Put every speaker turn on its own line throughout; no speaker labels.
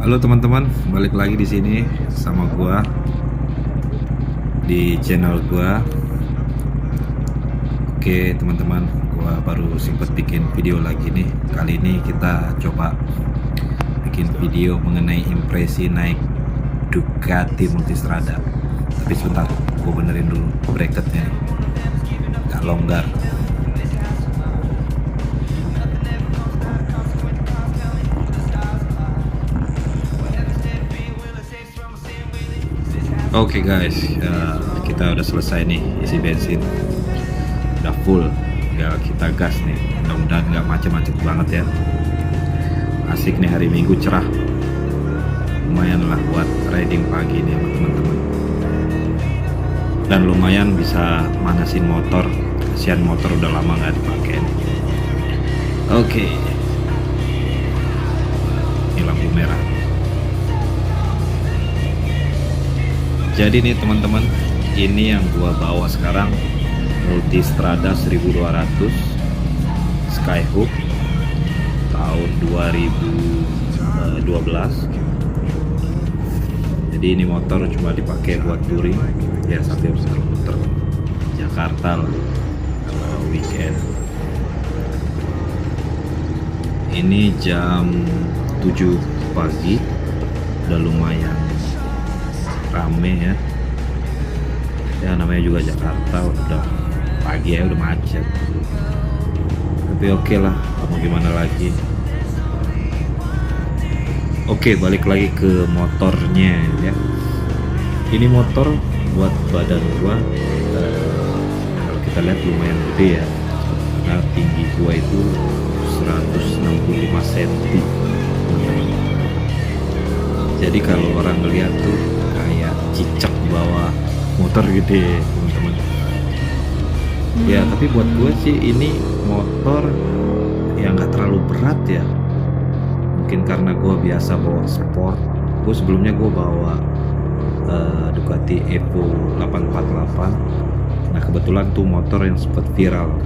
Halo teman-teman, balik lagi di sini sama gua di channel gua. Oke teman-teman, gua baru sempet bikin video lagi nih. Kali ini kita coba bikin video mengenai impresi naik Ducati Multistrada. Tapi sebentar, gua benerin dulu bracketnya nih, gak longgar. Oke guys, kita udah selesai nih isi bensin, udah full, tinggal kita gas nih. Mudah-mudahan nggak macet-macet banget ya. Asik nih, hari Minggu cerah, lumayan lah buat riding pagi nih sama teman-teman. Dan lumayan bisa manasin motor, kasihan motor udah lama nggak dipakai. Oke, ini lampu merah. Jadi nih teman-teman, ini yang gua bawa sekarang Multistrada 1200 Skyhook tahun 2012. Jadi ini motor cuma dipakai buat touring ya, sambil muter-muter Jakarta lah kalau weekend. Ini jam 7 pagi, udah lumayan rame ya, namanya juga Jakarta, udah pagi ya, udah macet, tapi oke lah, mau gimana lagi. Oke, balik lagi ke motornya ya. Ini motor buat badan gua, kalau kita lihat lumayan gede ya, karena tinggi gua itu 165 cm. Jadi kalau orang ngeliat tuh kayak cicak bawa motor gede teman-teman ya. Tapi buat gue sih ini motor yang gak terlalu berat ya, mungkin karena gue biasa bawa sport. Gue sebelumnya gue bawa Ducati Evo 848. Nah kebetulan tuh motor yang sempat viral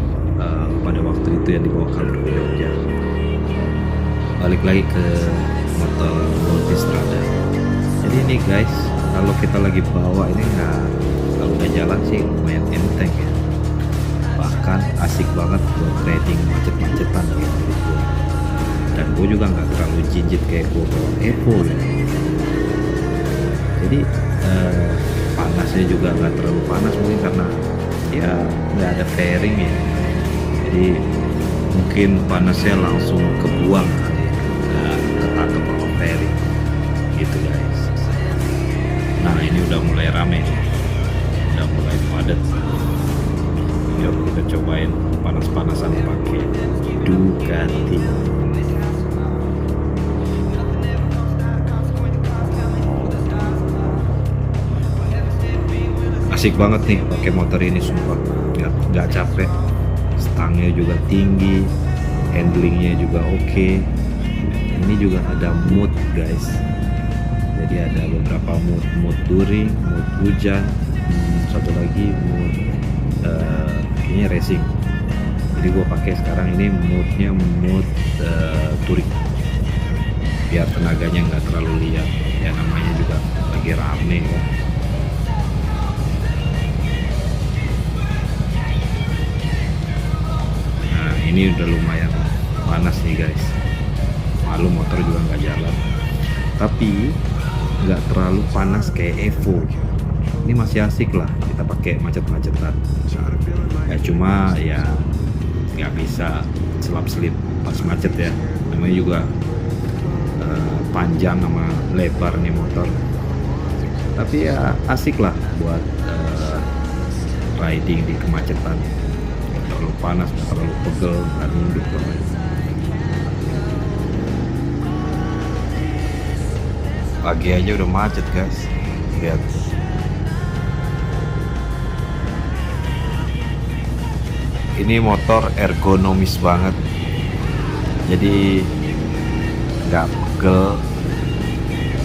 pada waktu itu yang dibawa kabur ke Jogja. Balik lagi ke motor Multistrada. Jadi ini guys, kalau kita lagi bawa ini kalau udah jalan sih lumayan enteng ya, bahkan asik banget buat riding macet-macetan gitu. Dan gue juga nggak terlalu jinjit kayak gue bawa Evo ya. Jadi panasnya juga nggak terlalu panas, mungkin karena ya nggak ada fairing ya, jadi mungkin panasnya langsung kebuang kali ya, nggak ketangkep sama fairing gitu guys. Nah ini udah mulai rame nih, udah mulai padat. Yuk kita cobain panas-panasan pakai Ducati. Asik banget nih pakai motor ini, sumpah nggak capek. Stangnya juga tinggi, handlingnya juga oke. Ini juga ada mood guys, jadi ada beberapa mood touring, mood hujan, satu lagi mood kayaknya racing. Jadi gue pakai sekarang ini moodnya mood touring, biar tenaganya nggak terlalu liat ya, namanya juga lagi rame ya. Nah ini udah lumayan panas nih guys, malu motor juga nggak jalan, tapi nggak terlalu panas kayak Evo. Ini masih asik lah kita pakai macet-macetan ya, cuma ya nggak bisa selap-selip pas macet ya, namanya juga panjang sama lebar nih motor. Tapi ya asik lah buat riding di kemacetan, nggak terlalu panas, nggak terlalu pegel, nggak nunduk banget. Pagi aja udah macet guys, lihat. Ini motor ergonomis banget, jadi nggak pegel,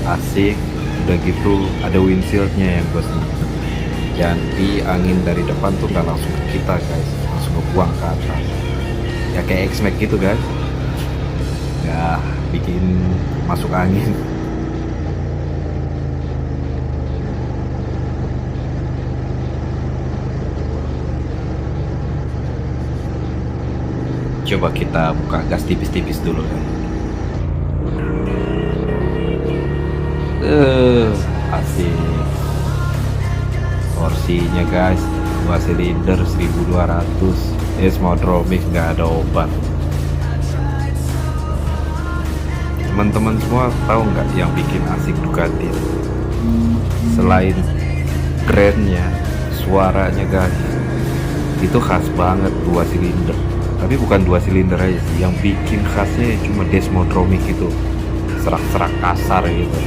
asik. Udah gitu ada windshieldnya yang gue seneng, jadi angin dari depan tuh nggak langsung ke kita guys, langsung ngebuang ke atas ya, kayak X-Max gitu guys, nggak bikin masuk angin. Coba kita buka gas tipis-tipis dulu ya. Asik. Porsinya guys, 2 silinder 1200. Smodromic nggak ada obat. Teman-teman semua tahu nggak yang bikin asik Ducati? Selain brandnya, suaranya guys, itu khas banget 2 silinder. Tapi bukan 2 silinder aja sih, yang bikin khasnya cuma Desmodromic itu, serak-serak kasar gitu.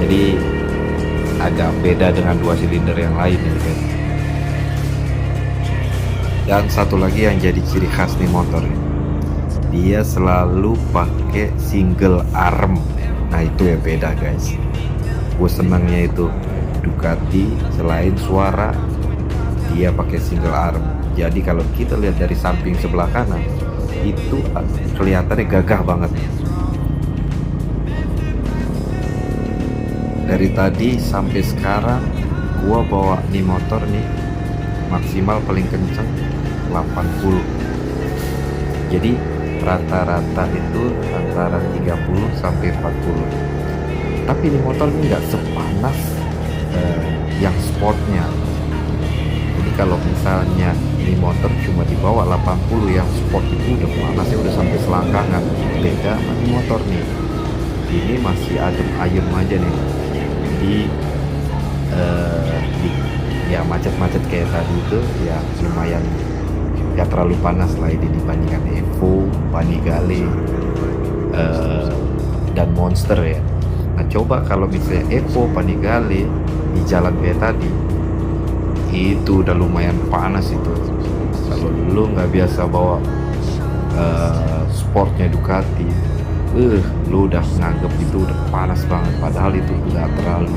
Jadi agak beda dengan 2 silinder yang lain ini guys. Dan satu lagi yang jadi ciri khas nih motor ini, dia selalu pakai single arm. Nah itu yang beda guys. Gue senangnya itu Ducati selain suara, dia pakai single arm. Jadi kalau kita lihat dari samping sebelah kanan, itu kelihatannya gagah banget. Dari tadi sampai sekarang gua bawa nih motor nih maksimal paling kenceng 80. Jadi rata-rata itu antara 30 sampai 40. Tapi ini motor ini nggak sepanas yang sportnya. Jadi kalau misalnya ini motor cuma dibawa 80, yang sport itu udah panasnya udah sampai selangkangan. Beda sama ini motor nih, ini masih adem ayem aja nih. Jadi ya macet-macet kayak tadi itu ya lumayan gak terlalu panas lah ini dibandingkan Evo, Panigale dan Monster ya. Nah coba kalau misalnya Evo, Panigale di jalan kayak tadi, itu udah lumayan panas itu. Kalau lu nggak biasa bawa sportnya Ducati, lu udah nganggep itu udah panas banget. Padahal itu nggak terlalu,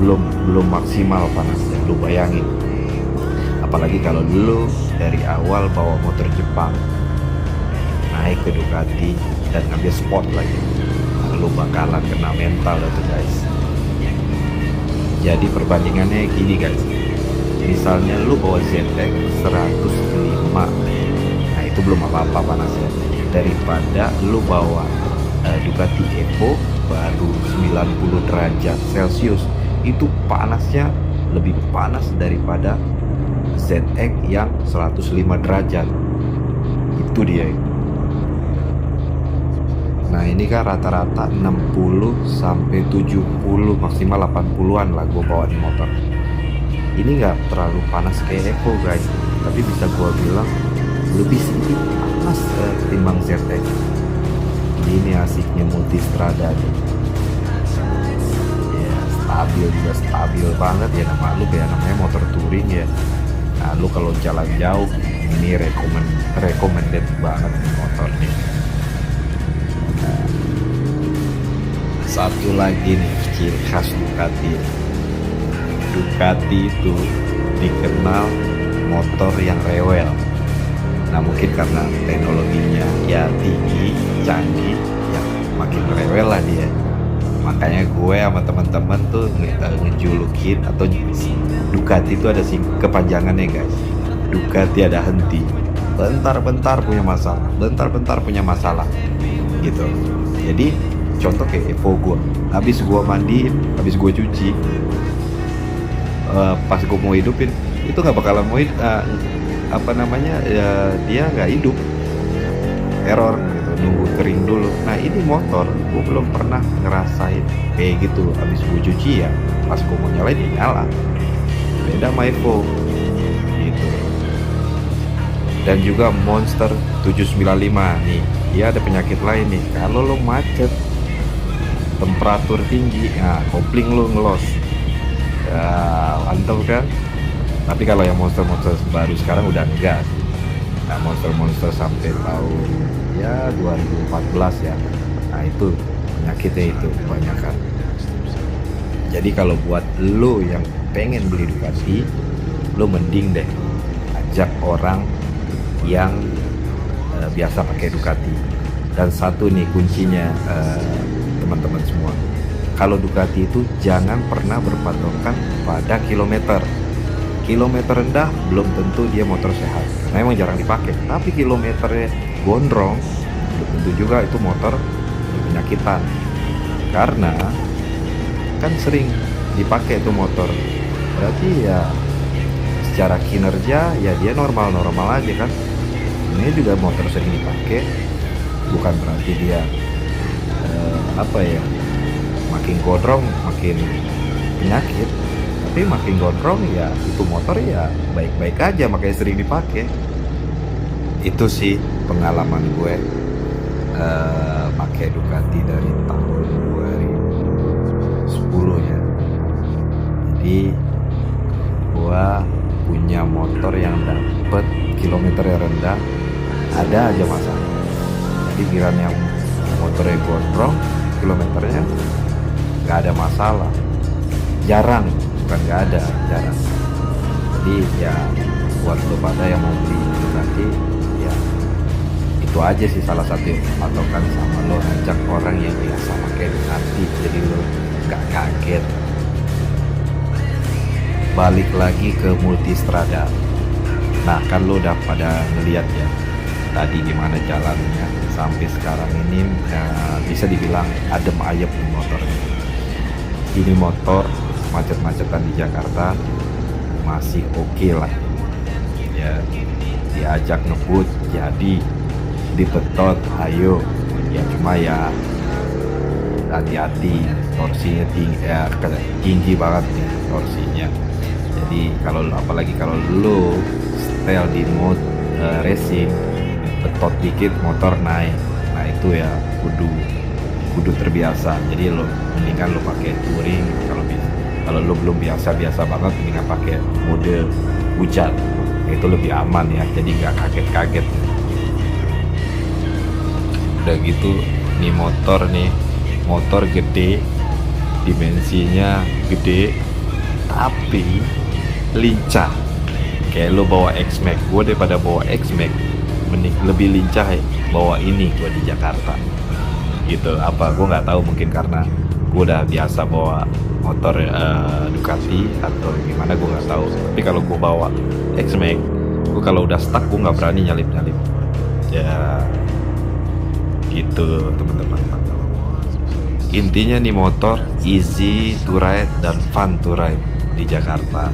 belum maksimal panasnya. Lu bayangin, apalagi kalau lu dari awal bawa motor Jepang naik ke Ducati dan ngambil sport lagi, lu bakalan kena mental itu guys. Jadi perbandingannya gini guys, misalnya lu bawa ZX 105, nah itu belum apa-apa panasnya, daripada lu bawa Ducati Evo baru 90 derajat Celcius. Itu panasnya lebih panas daripada ZX yang 105 derajat. Itu dia. Nah ini kan rata-rata 60 sampai 70 maksimal 80-an lah gue bawa di motor. Ini nggak terlalu panas kayak Evo guys, tapi bisa gue bilang lebih sedikit panas ketimbang ZX. Ini asiknya Multistrada nih. Ya stabil juga, stabil banget ya, namanya motor touring ya. Nah lu kalau jalan jauh ini recommended banget nih motor nih. Satu lagi nih ciri khas Ducati. Ducati itu dikenal motor yang rewel. Nah mungkin karena teknologinya ya tinggi, canggih, ya makin rewel lah dia. Makanya gue sama teman-teman tuh ngejulukin, atau Ducati itu ada kepanjangannya guys. Ducati ada henti, bentar-bentar punya masalah, gitu. Jadi contoh kayak Evo gue, habis gue mandiin, habis gue cuci, pas gue mau hidupin itu nggak bakalan mau dia nggak hidup, error gitu, nunggu kering dulu. Nah ini motor gue belum pernah ngerasain kayak gitu, habis gue cuci ya pas gue mau nyalain dia nyala. Beda sama Evo gitu. Dan juga Monster 795 nih, dia ada penyakit lain nih. Kalau lo macet, temperatur tinggi, nah kopling lo ngelos ya, mantap kan. Tapi kalau yang monster baru sekarang udah enggak. Nah monster sampai tahun ya 2014 ya, nah itu penyakitnya itu kebanyakan. Jadi kalau buat lo yang pengen beli Ducati, lo mending deh ajak orang yang biasa pakai Ducati. Dan satu nih kuncinya, teman-teman semua, kalau Ducati itu jangan pernah berpatokan pada kilometer. kilometer rendah belum tentu dia motor sehat, memang jarang dipakai. Tapi kilometernya gondrong belum tentu juga itu motor penyakitan, karena kan sering dipakai itu motor, berarti ya secara kinerja ya dia normal-normal aja kan. Ini juga motor sering dipakai, bukan berarti dia makin gondrong makin penyakit, tapi makin gondrong ya itu motor ya baik-baik aja, makanya sering dipakai. Itu sih pengalaman gue pakai Ducati dari tahun 2010 ya. Jadi gue punya motor yang dapet kilometer yang rendah ada aja masalah. Jadi giliran yang motornya gondrong kilometernya nggak ada masalah, jarang, bukan nggak ada, jarang. Jadi ya buat lo pada yang mau beli itu nanti ya itu aja sih salah satu atau kan sama lo ngajak orang yang biasa pakai Ducati, jadi lo nggak kaget. Balik lagi ke Multistrada. Nah kan lo udah pada ngeliat ya tadi gimana jalannya sampai sekarang ini, bisa dibilang adem ayem motornya. Ini motor macet-macetan di Jakarta masih oke lah ya, diajak ngebut jadi, dibetot ayo ya, cuma ya hati-hati torsinya tinggi banget nih torsinya. Jadi kalau apalagi kalau lo setel di mode racing, betot dikit motor naik, nah itu ya kudu terbiasa. Jadi lo mendingan lo pakai touring, kalau lo belum biasa banget mendingan pakai mode hujan, itu lebih aman ya, jadi nggak kaget-kaget. Udah gitu nih motor gede, dimensinya gede tapi lincah, kayak lo bawa X-Max. Gue daripada bawa X-Max mending lebih lincah bawa ini gue di Jakarta gitu. Apa gue nggak tahu, mungkin karena gue udah biasa bawa motor Ducati atau gimana, gue nggak tahu. Tapi kalau gue bawa X-Max, gue kalau udah stuck gue nggak berani nyalip ya gitu teman-teman. Intinya nih motor easy to ride dan fun to ride di Jakarta.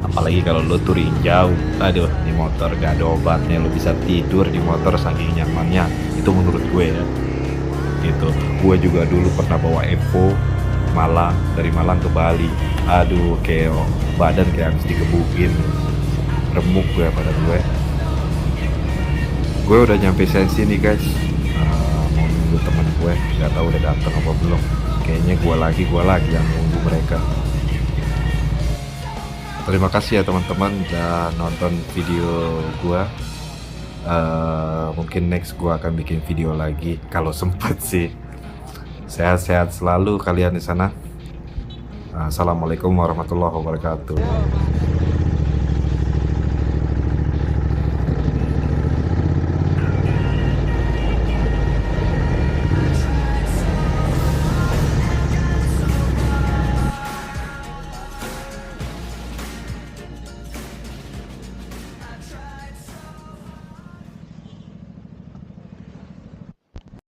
Apalagi kalau lo touring jauh, aduh di motor gak ada obatnya, lo bisa tidur di motor saking nyamannya, itu menurut gue ya. Gitu. Gue juga dulu pernah bawa Evo Malang, dari Malang ke Bali, aduh kayak badan kayak harus dikebukin, remuk gue pada gue. Gue udah nyampe Sensi nih guys, mau nunggu teman gue, nggak tahu udah datang apa belum. Kayaknya gue lagi yang nunggu mereka. Terima kasih ya teman-teman udah nonton video gue. Mungkin next gue akan bikin video lagi kalau sempat sih. Sehat-sehat selalu kalian di sana. Assalamualaikum warahmatullahi wabarakatuh.